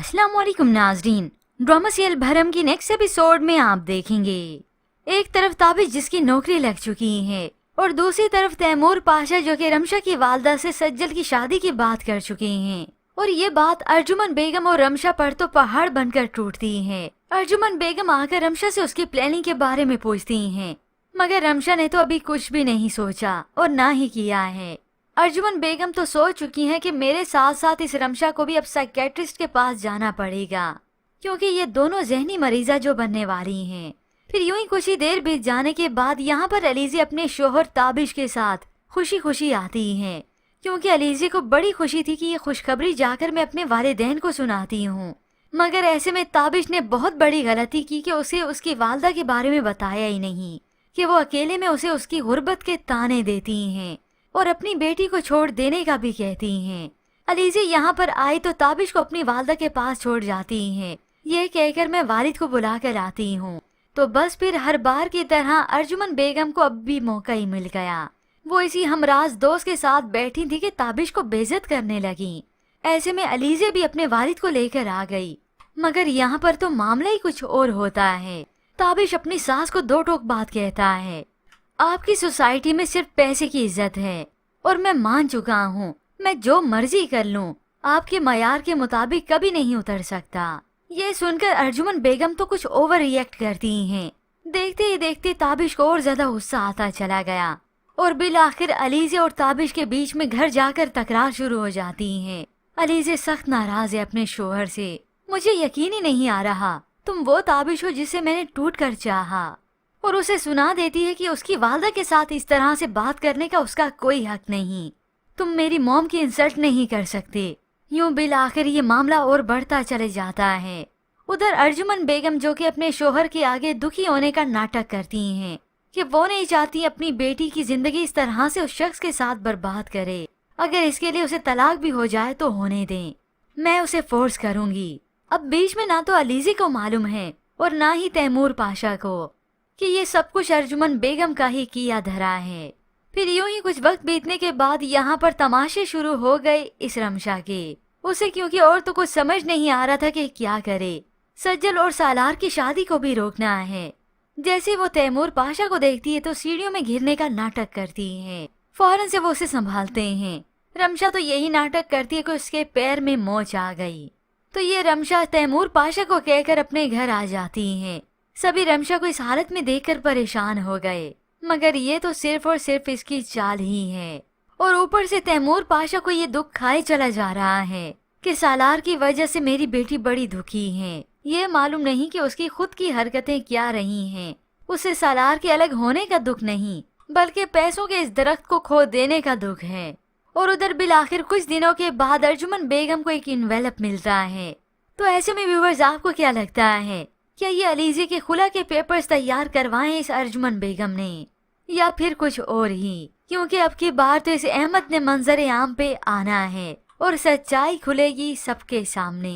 अस्सलाम वालेकुम नाजरीन। ड्रामा सीरियल भरम की नेक्स्ट एपिसोड में आप देखेंगे एक तरफ ताबिश जिसकी नौकरी लग चुकी है और दूसरी तरफ तैमूर पाशा जो कि रमशा की वालदा से सज्जल की शादी की बात कर चुके हैं। और ये बात अर्जुमन बेगम और रमशा पर तो पहाड़ बनकर टूटती है। अर्जुमन बेगम आकर रमशा से उसकी प्लानिंग के बारे में पूछती हैं, मगर रमशा ने तो अभी कुछ भी नहीं सोचा और ना ही किया है। अर्जुमन बेगम तो सोच चुकी हैं कि मेरे साथ साथ इस रमशा को भी अब साइकेट्रिस्ट के पास जाना पड़ेगा, क्योंकि ये दोनों जहनी मरीजा जो बनने वाली हैं। फिर यूं ही कुछ ही देर बीत जाने के बाद यहाँ पर अलीज़ी अपने शोहर ताबिश के साथ खुशी खुशी आती हैं, क्योंकि अलीज़ी को बड़ी खुशी थी कि ये खुशखबरी जाकर मैं अपने वालिदैन को सुनाती हूँ। मगर ऐसे में ताबिश ने बहुत बड़ी गलती की कि उसे उसकी वालदा के बारे में बताया ही नहीं, कि वो अकेले में उसे उसकी गुर्बत के ताने देती हैं और अपनी बेटी को छोड़ देने का भी कहती हैं। अलीज़ी यहाँ पर आई तो ताबिश को अपनी वालदा के पास छोड़ जाती हैं। ये कहकर मैं वालिद को बुला कर आती हूँ। तो बस फिर हर बार की तरह अर्जुमन बेगम को अब भी मौका ही मिल गया। वो इसी हमराज दोस्त के साथ बैठी थी कि ताबिश को बेइज्जत करने लगी। ऐसे में अलीज़ी भी अपने वालिद को लेकर आ गई, मगर यहाँ पर तो मामला ही कुछ और होता है। ताबिश अपनी सास को दो टोक बात कहता है, आपकी सोसाइटी में सिर्फ पैसे की इज्जत है और मैं मान चुका हूँ, मैं जो मर्जी कर लूँ आपके मयार के मुताबिक कभी नहीं उतर सकता। ये सुनकर अर्जुमन बेगम तो कुछ ओवर रिएक्ट करती हैं। देखते ही देखते ताबिश को और ज्यादा गुस्सा आता चला गया और बिल आखिर अलीज़ी और ताबिश के बीच में घर जाकर तकरार शुरू हो जाती है। अलीज़ी सख्त नाराज है अपने शोहर से। मुझे यकीन ही नहीं आ रहा तुम वो ताबिश हो जिसे मैंने टूट कर चाहा। और उसे सुना देती है कि उसकी वालदा के साथ इस तरह से बात करने का उसका कोई हक नहीं। तुम मेरी मॉम की इंसल्ट नहीं कर सकते। यूं बिल आखिर ये मामला और बढ़ता चले जाता है। उधर अर्जुमन बेगम जो कि अपने शोहर के आगे दुखी होने का नाटक करती हैं कि वो नहीं चाहती अपनी बेटी की जिंदगी इस तरह से उस शख्स के साथ बर्बाद करे। अगर इसके लिए उसे तलाक भी हो जाए तो होने दें, मैं उसे फोर्स करूंगी। अब बीच में ना तो अलीज़ी को मालूम है और ना ही तैमूर पाशा को कि ये सब कुछ अर्जुमन बेगम का ही किया धरा है। फिर यूं ही कुछ वक्त बीतने के बाद यहाँ पर तमाशे शुरू हो गए इस रमशा के। उसे क्योंकि और तो कुछ समझ नहीं आ रहा था कि क्या करे। सज्जल और सालार की शादी को भी रोकना है। जैसे वो तैमूर पाशा को देखती है तो सीढ़ियों में गिरने का नाटक करती है। फौरन से वो उसे संभालते हैं। रमशा तो यही नाटक करती है कि उसके पैर में मोच आ गई। तो ये रमशा तैमूर पाशा को कहकर अपने घर आ जाती है। सभी रमशा को इस हालत में देखकर परेशान हो गए, मगर ये तो सिर्फ और सिर्फ इसकी चाल ही है। और ऊपर से तैमूर पाशा को ये दुख खाए चला जा रहा है कि सालार की वजह से मेरी बेटी बड़ी दुखी है। ये मालूम नहीं कि उसकी खुद की हरकतें क्या रही हैं। उसे सालार के अलग होने का दुख नहीं, बल्कि पैसों के इस दरख्त को खो देने का दुख है। और उधर बिल आखिर कुछ दिनों के बाद अर्जुमन बेगम को एक इन्वेलप मिलता है। तो ऐसे में व्यूअर्स, आपको क्या लगता है, क्या ये अलीज़ी के खुला के पेपर्स तैयार करवाएं इस अर्जुमन बेगम ने, या फिर कुछ और ही? क्योंकि अब की बार तो इस अहमद ने मंजर आम पे आना है और सच्चाई खुलेगी सबके सामने।